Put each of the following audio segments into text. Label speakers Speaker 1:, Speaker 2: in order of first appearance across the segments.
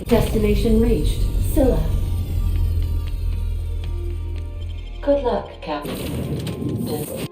Speaker 1: Destination reached. Scylla. Good luck, Captain.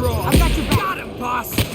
Speaker 2: I've got your back. Got him, boss!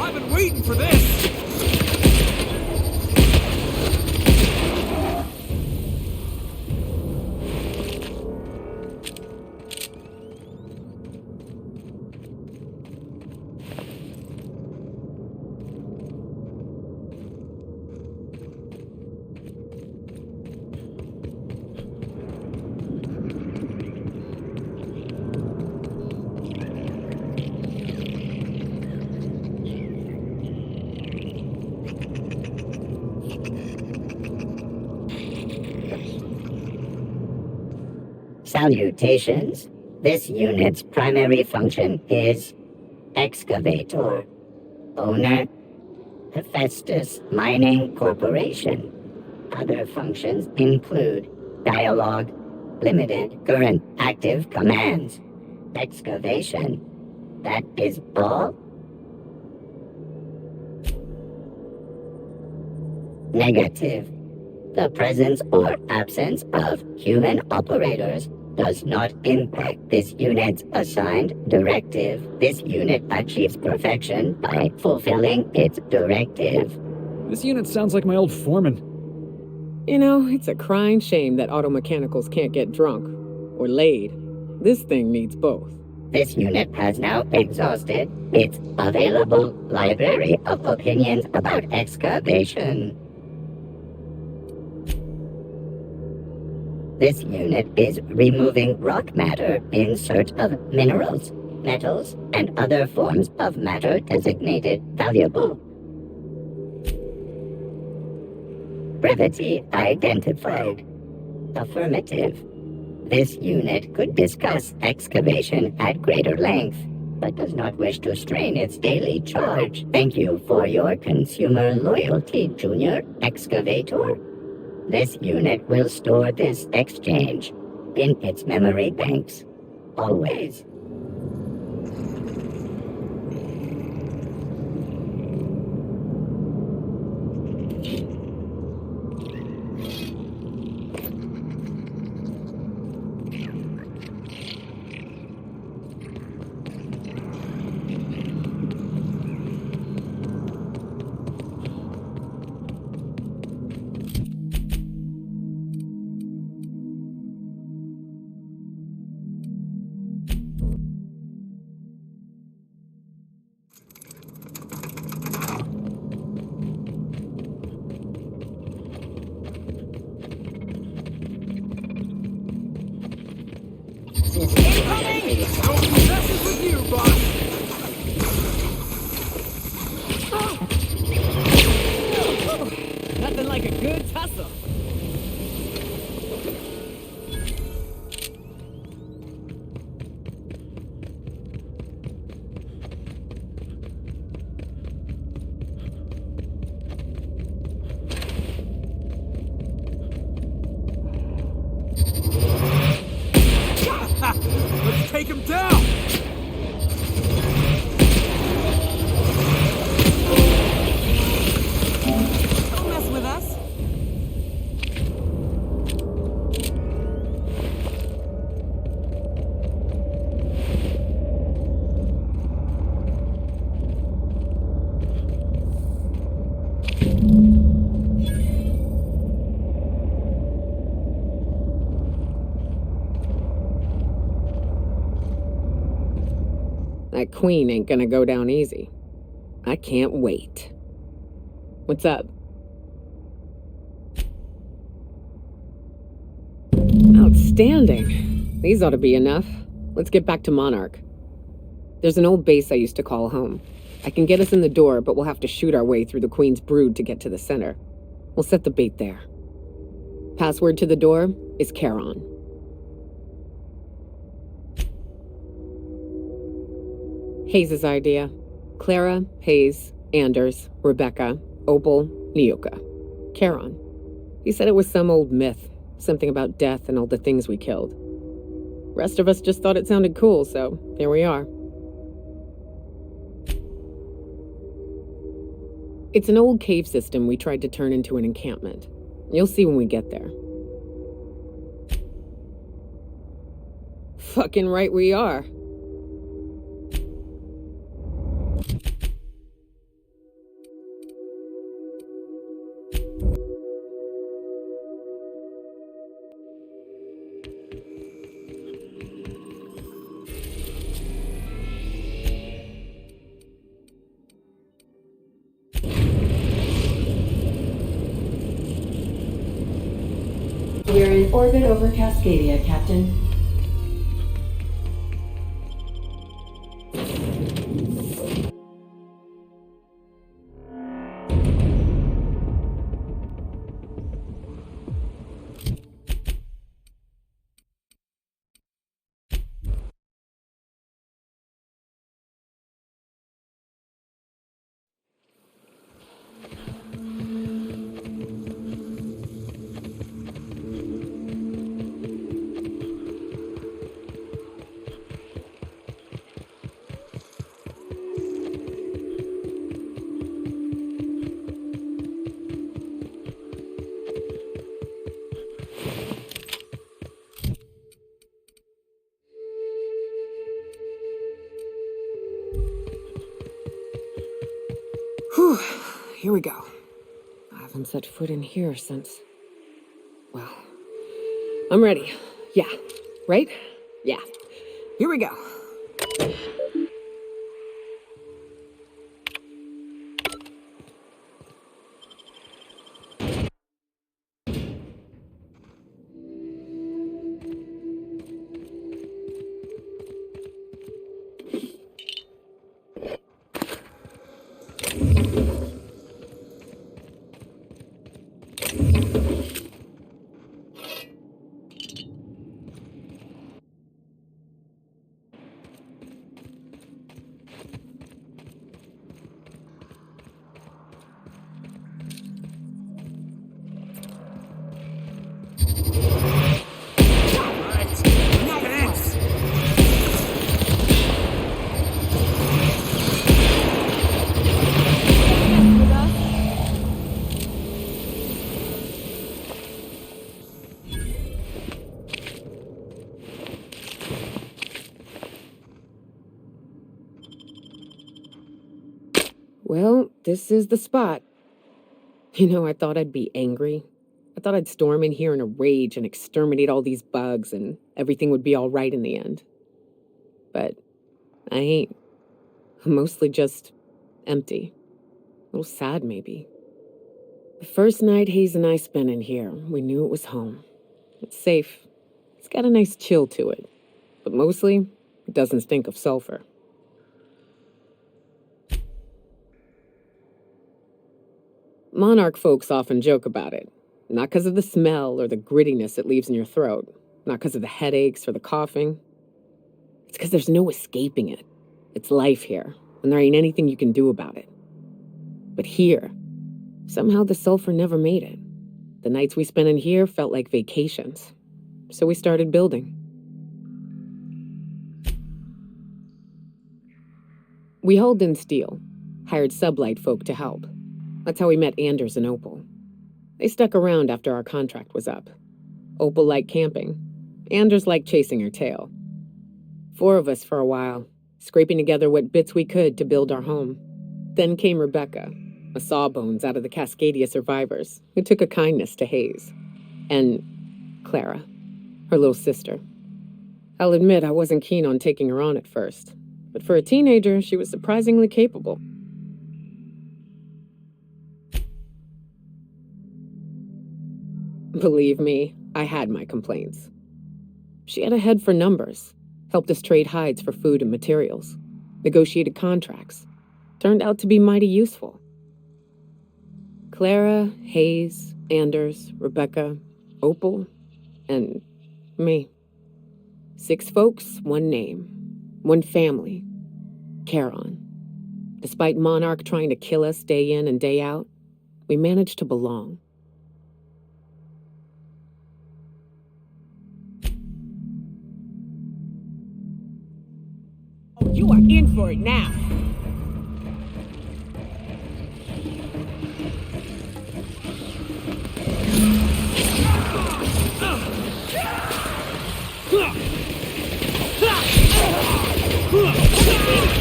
Speaker 2: I've been waiting for this!
Speaker 3: Salutations. This unit's primary function is excavator. Owner, Hephaestus Mining Corporation. Other functions include dialogue, limited current active commands, excavation. That is all? Negative. The presence or absence of human operators does not impact this unit's assigned directive. This unit achieves perfection by fulfilling its directive.
Speaker 2: This unit sounds like my old foreman.
Speaker 4: You know, it's a crying shame that auto mechanicals can't get drunk. Or laid. This thing needs both.
Speaker 3: This unit has now exhausted its available library of opinions about excavation. This unit is removing rock matter in search of minerals, metals, and other forms of matter designated valuable. Brevity identified. Affirmative. This unit could discuss excavation at greater length, but does not wish to strain its daily charge. Thank you for your consumer loyalty, Junior Excavator. This unit will store this exchange in its memory banks, always.
Speaker 2: Incoming! No messes with you, boss! down!
Speaker 4: Don't mess with us. That queen ain't gonna go down easy. I can't wait. What's up? Outstanding. These ought to be enough. Let's get back to Monarch. There's an old base I used to call home. I can get us in the door, but we'll have to shoot our way through the Queen's brood to get to the center. We'll set the bait there. Password to the door is Charon. Hayes' idea. Clara, Hayes, Anders, Rebecca, Opal, Nyoka. Charon. He said it was some old myth, something about death and all the things we killed. Rest of us just thought it sounded cool, so here we are. It's an old cave system we tried to turn into an encampment. You'll see when we get there. Fucking right we are.
Speaker 1: We're in orbit over Cascadia, Captain.
Speaker 4: Whew, here we go. I haven't set foot in here since... Well, I'm ready. Yeah, right? Yeah. Here we go. Well, this is the spot. You know, I thought I'd be angry. I thought I'd storm in here in a rage and exterminate all these bugs and everything would be all right in the end. But I ain't. I'm mostly just empty. A little sad, maybe. The first night Hayes and I spent in here, we knew it was home. It's safe. It's got a nice chill to it. But mostly, it doesn't stink of sulfur. Monarch folks often joke about it. Not because of the smell or the grittiness it leaves in your throat. Not because of the headaches or the coughing. It's because there's no escaping it. It's life here, and there ain't anything you can do about it. But here, somehow the sulfur never made it. The nights we spent in here felt like vacations. So we started building. We hauled in steel, hired sublight folk to help. That's how we met Anders and Opal. They stuck around after our contract was up. Opal liked camping. Anders liked chasing her tail. 4 of us for a while, scraping together what bits we could to build our home. Then came Rebecca, a sawbones out of the Cascadia survivors, who took a kindness to Hayes. And Clara, her little sister. I'll admit I wasn't keen on taking her on at first, but for a teenager, she was surprisingly capable. Believe me, I had my complaints. She had a head for numbers, helped us trade hides for food and materials, negotiated contracts, turned out to be mighty useful. Clara, Hayes, Anders, Rebecca, Opal, and me. 6 folks, 1 name, 1 family, Charon. Despite Monarch trying to kill us day in and day out, we managed to belong.
Speaker 5: Oh, you are in for it now.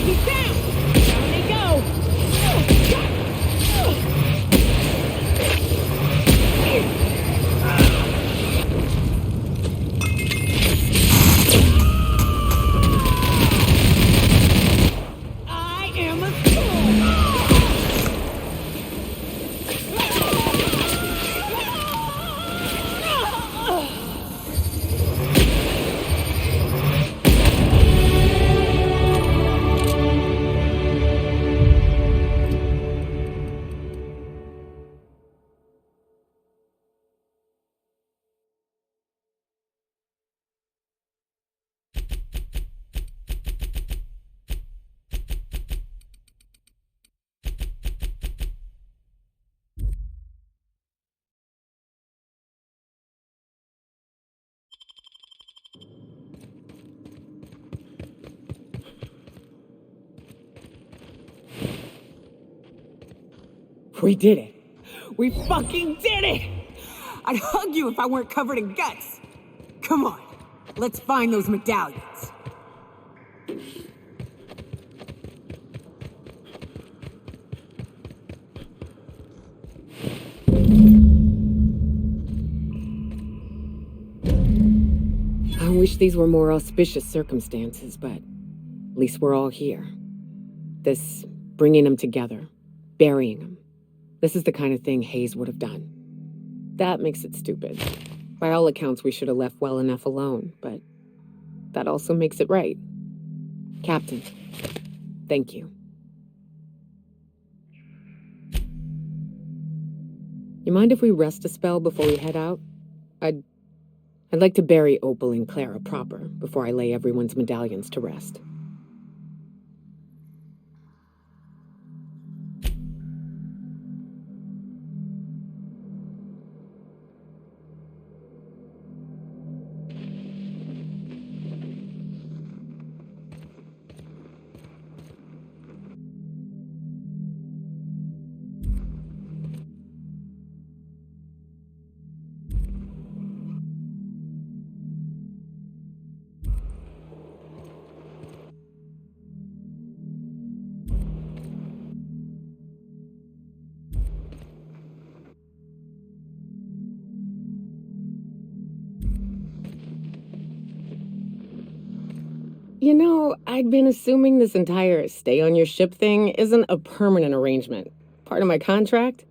Speaker 5: Keep down! Down they go! I am a
Speaker 4: We did it.
Speaker 5: We fucking did it! I'd hug you if I weren't covered in guts. Come on, let's find those medallions.
Speaker 4: I wish these were more auspicious circumstances, but at least we're all here. This bringing them together, burying them. This is the kind of thing Hayes would have done. That makes it stupid. By all accounts, we should have left well enough alone, but that also makes it right. Captain, thank you. You mind if we rest a spell before we head out? I'd like to bury Opal and Clara proper before I lay everyone's medallions to rest. You know, I'd been assuming this entire stay on your ship thing isn't a permanent arrangement. Part of my contract?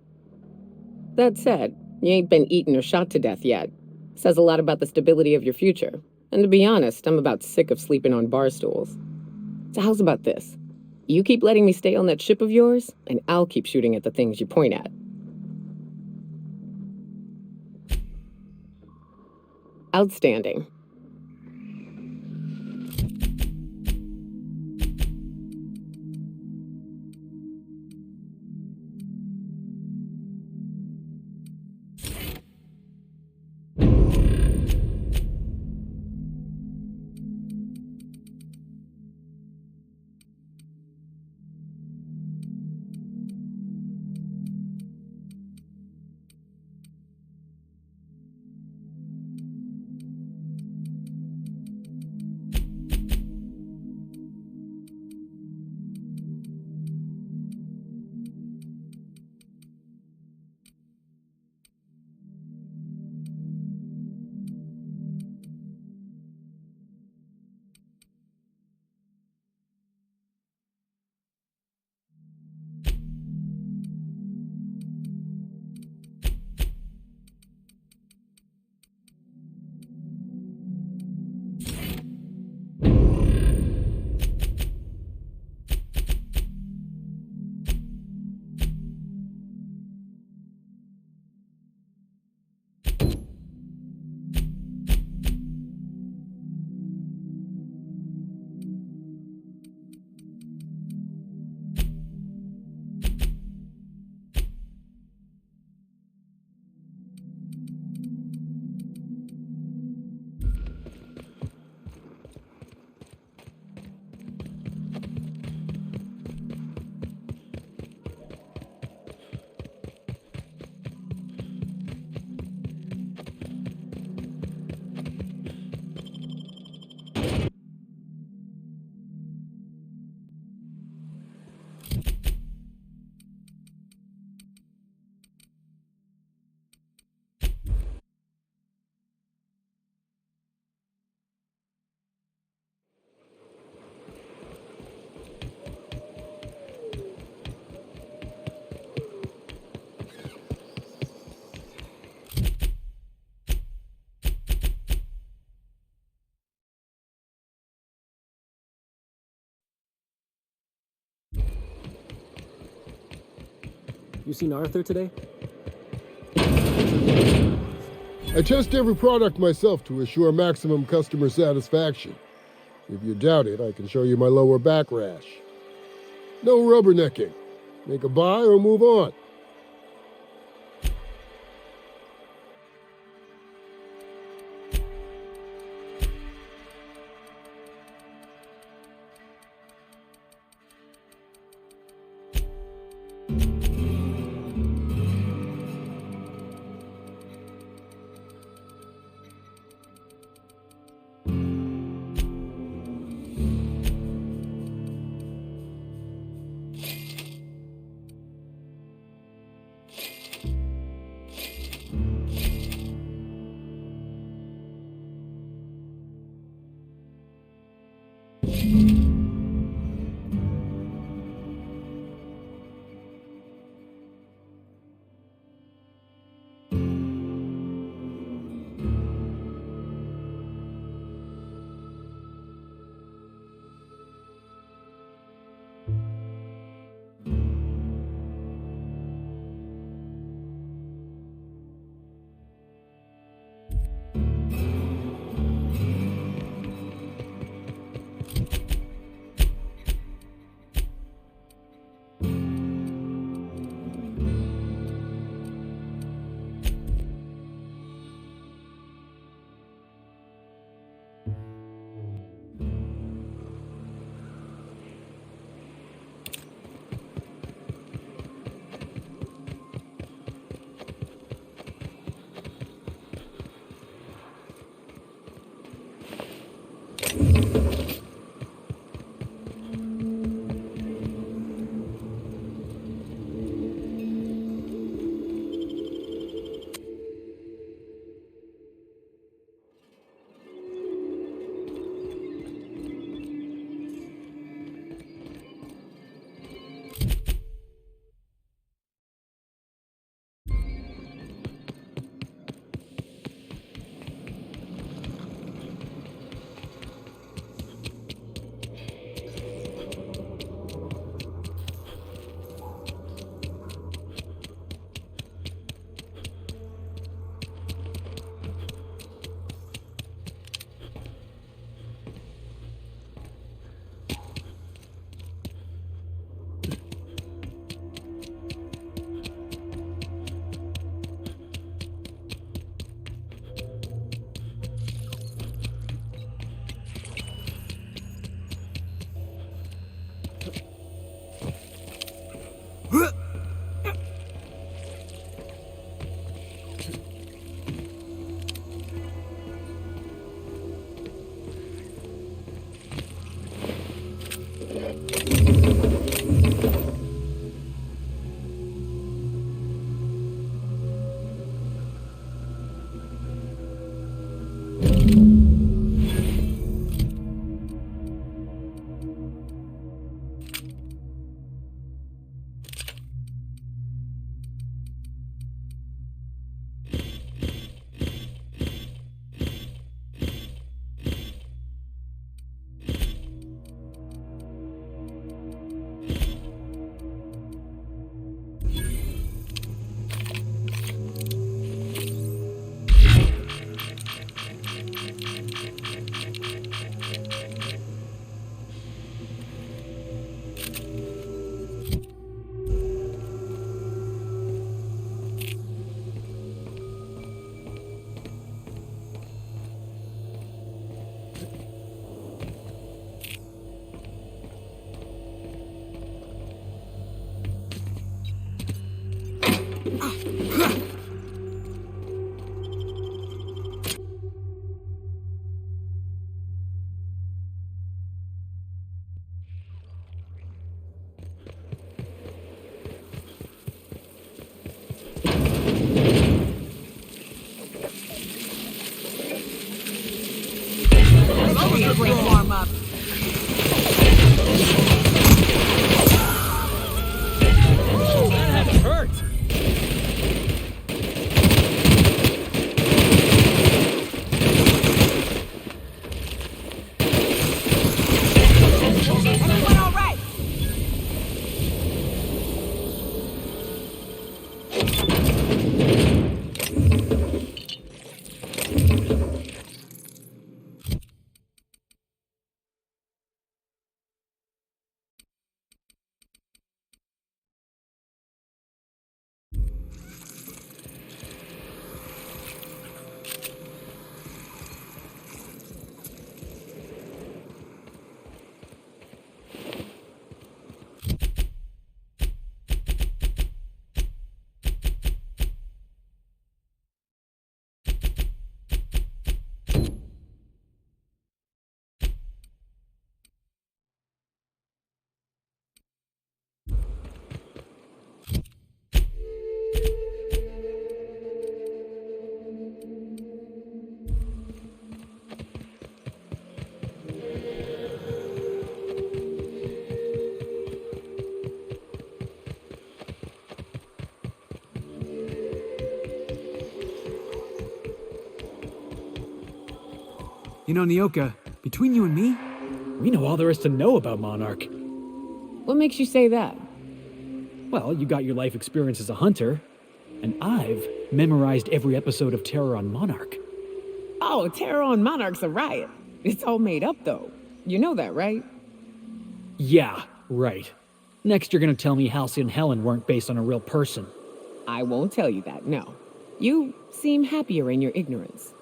Speaker 4: That said, you ain't been eaten or shot to death yet. Says a lot about the stability of your future. And to be honest, I'm about sick of sleeping on bar stools. So how's about this? You keep letting me stay on that ship of yours, and I'll keep shooting at the things you point at. Outstanding.
Speaker 6: You seen Arthur today?
Speaker 7: I test every product myself to assure maximum customer satisfaction. If you doubt it, I can show you my lower back rash. No rubbernecking. Make a buy or move on.
Speaker 2: You know, Nyoka, between you and me, we know all there is to know about Monarch.
Speaker 4: What makes you say that?
Speaker 2: Well, you got your life experience as a hunter, and I've memorized every episode of Terror on Monarch.
Speaker 4: Oh, Terror on Monarch's a riot. It's all made up, though. You know that, right?
Speaker 2: Yeah, right. Next, you're gonna tell me Halcyon and Helen weren't based on a real person.
Speaker 4: I won't tell you that, no. You seem happier in your ignorance.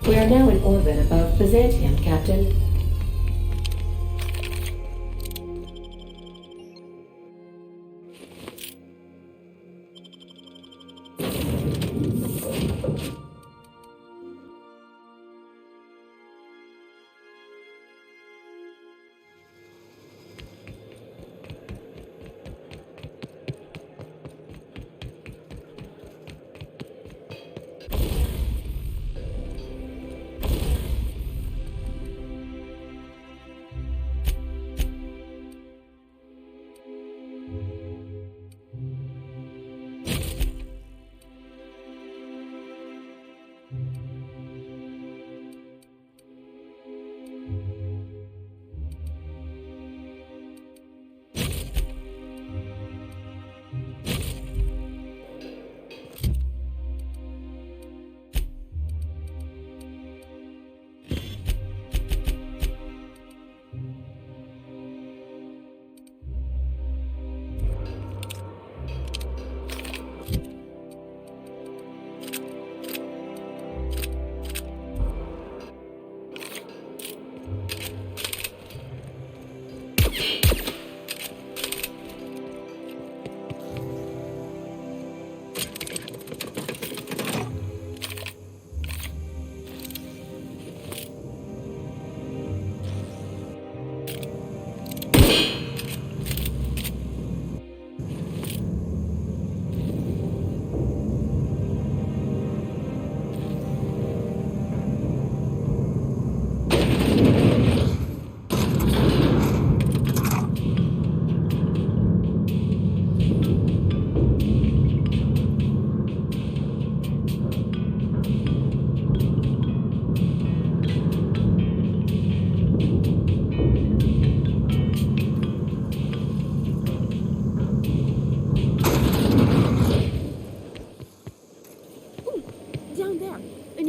Speaker 1: We are now in orbit above Byzantium, Captain.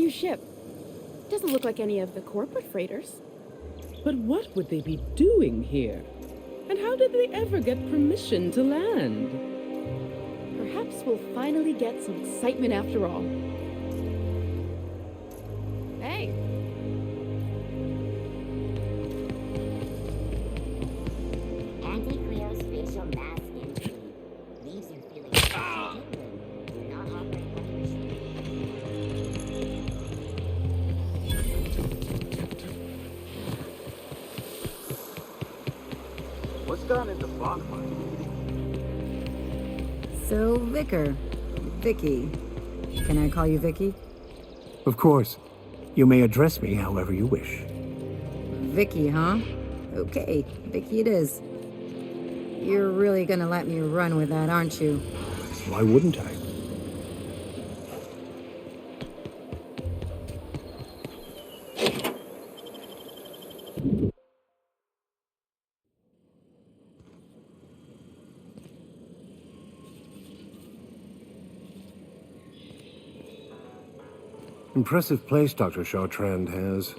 Speaker 8: Ship. Doesn't look like any of the corporate freighters.
Speaker 9: But what would they be doing here? And how did they ever get permission to land?
Speaker 8: Perhaps we'll finally get some excitement after all. Hey.
Speaker 3: Anti-Creo's facial mask entry leaves you feeling genuine,
Speaker 10: So, Vicky. Can I call you Vicky?
Speaker 11: Of course. You may address me however you wish.
Speaker 10: Vicky, huh? Okay, Vicky it is. You're really gonna let me run with that, aren't you?
Speaker 11: Why wouldn't I? Impressive place Dr. Chartrand has.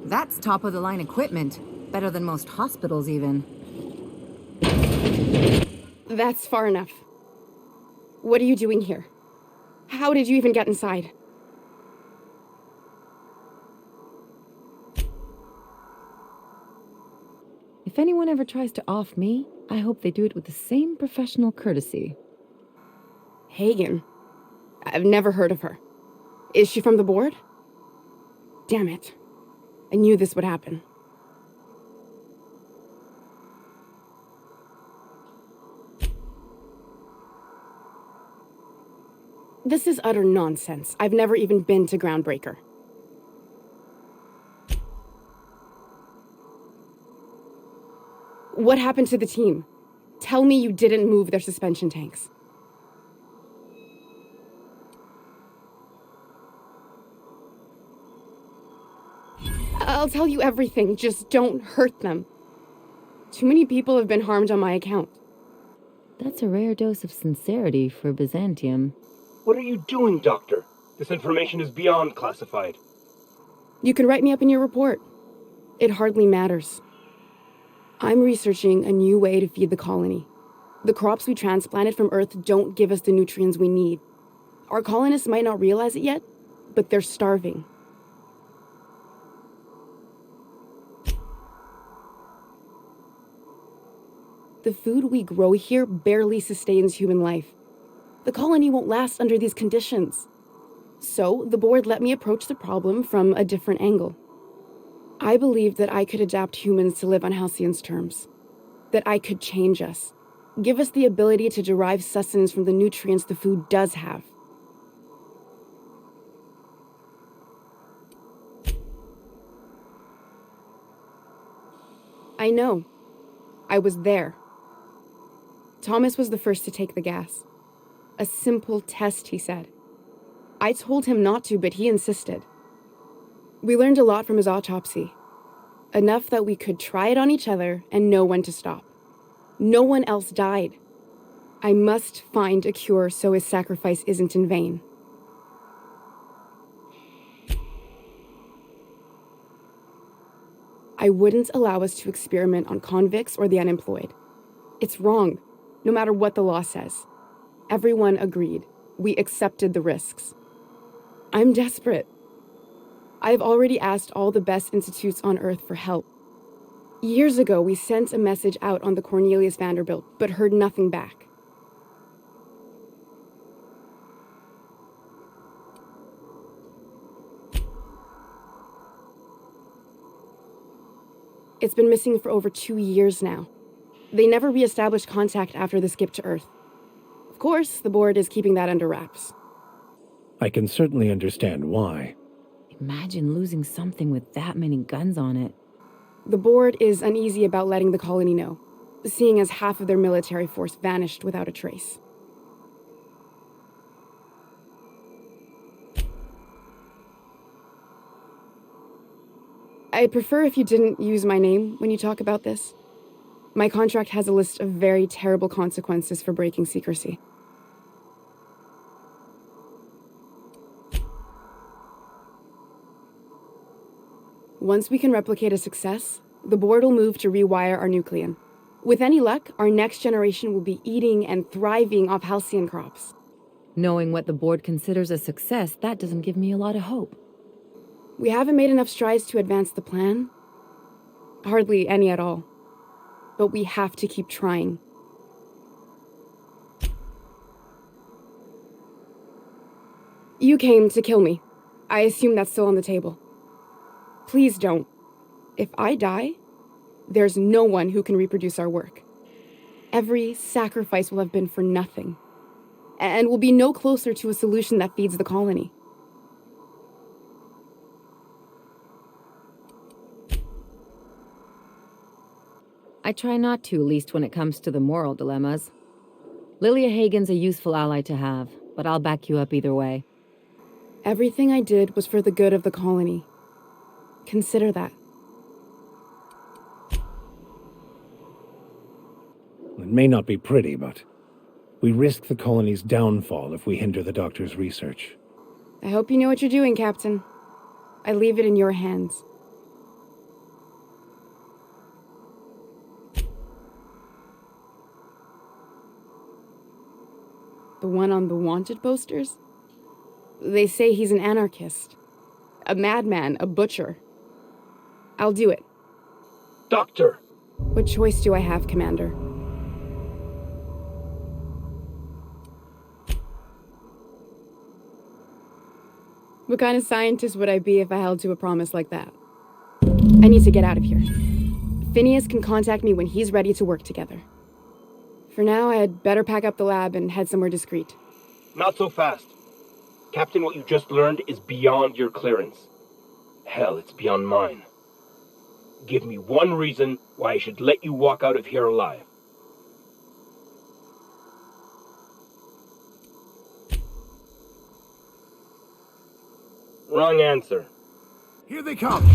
Speaker 10: That's top-of-the-line equipment. Better than most hospitals, even.
Speaker 8: That's far enough. What are you doing here? How did you even get inside?
Speaker 10: If anyone ever tries to off me, I hope they do it with the same professional courtesy.
Speaker 8: Hagen? I've never heard of her. Is she from the board? Damn it. I knew this would happen. This is utter nonsense. I've never even been to Groundbreaker. What happened to the team? Tell me you didn't move their suspension tanks. I'll tell you everything, just don't hurt them. Too many people have been harmed on my account.
Speaker 10: That's a rare dose of sincerity for Byzantium.
Speaker 6: What are you doing, Doctor? This information is beyond classified.
Speaker 8: You can write me up in your report. It hardly matters. I'm researching a new way to feed the colony. The crops we transplanted from Earth don't give us the nutrients we need. Our colonists might not realize it yet, but they're starving. The food we grow here barely sustains human life. The colony won't last under these conditions. So, the board let me approach the problem from a different angle. I believed that I could adapt humans to live on Halcyon's terms. That I could change us. Give us the ability to derive sustenance from the nutrients the food does have. I know. I was there. Thomas was the first to take the gas. A simple test, he said. I told him not to, but he insisted. We learned a lot from his autopsy. Enough that we could try it on each other and know when to stop. No one else died. I must find a cure so his sacrifice isn't in vain. I wouldn't allow us to experiment on convicts or the unemployed. It's wrong, no matter what the law says. Everyone agreed. We accepted the risks. I'm desperate. I've already asked all the best institutes on Earth for help. Years ago, we sent a message out on the Cornelius Vanderbilt, but heard nothing back. It's been missing for over 2 years now. They never re-established contact after the skip to Earth. Of course, the board is keeping that under wraps.
Speaker 11: I can certainly understand why.
Speaker 12: Imagine losing something with that many guns on it.
Speaker 8: The board is uneasy about letting the colony know, seeing as half of their military force vanished without a trace. I'd prefer if you didn't use my name when you talk about this. My contract has a list of very terrible consequences for breaking secrecy. Once we can replicate a success, the board will move to rewire our nucleon. With any luck, our next generation will be eating and thriving off halcyon crops.
Speaker 12: Knowing what the board considers a success, that doesn't give me a lot of hope.
Speaker 8: We haven't made enough strides to advance the plan. Hardly any at all. But we have to keep trying. You came to kill me. I assume that's still on the table. Please don't. If I die, there's no one who can reproduce our work. Every sacrifice will have been for nothing. And we'll be no closer to a solution that feeds the colony.
Speaker 12: I try not to, least when it comes to the moral dilemmas. Lilia Hagen's a useful ally to have, but I'll back you up either way.
Speaker 8: Everything I did was for the good of the colony. Consider that.
Speaker 11: It may not be pretty, but we risk the colony's downfall if we hinder the doctor's research.
Speaker 8: I hope you know what you're doing, Captain. I leave it in your hands. The one on the wanted posters? They say he's an anarchist. A madman, a butcher. I'll do it.
Speaker 6: Doctor!
Speaker 8: What choice do I have, Commander? What kind of scientist would I be if I held to a promise like that? I need to get out of here. Phineas can contact me when he's ready to work together. For now, I'd better pack up the lab and head somewhere discreet.
Speaker 6: Not so fast. Captain, what you just learned is beyond your clearance. Hell, it's beyond mine. Give me one reason why I should let you walk out of here alive. Wrong answer.
Speaker 11: Here they come!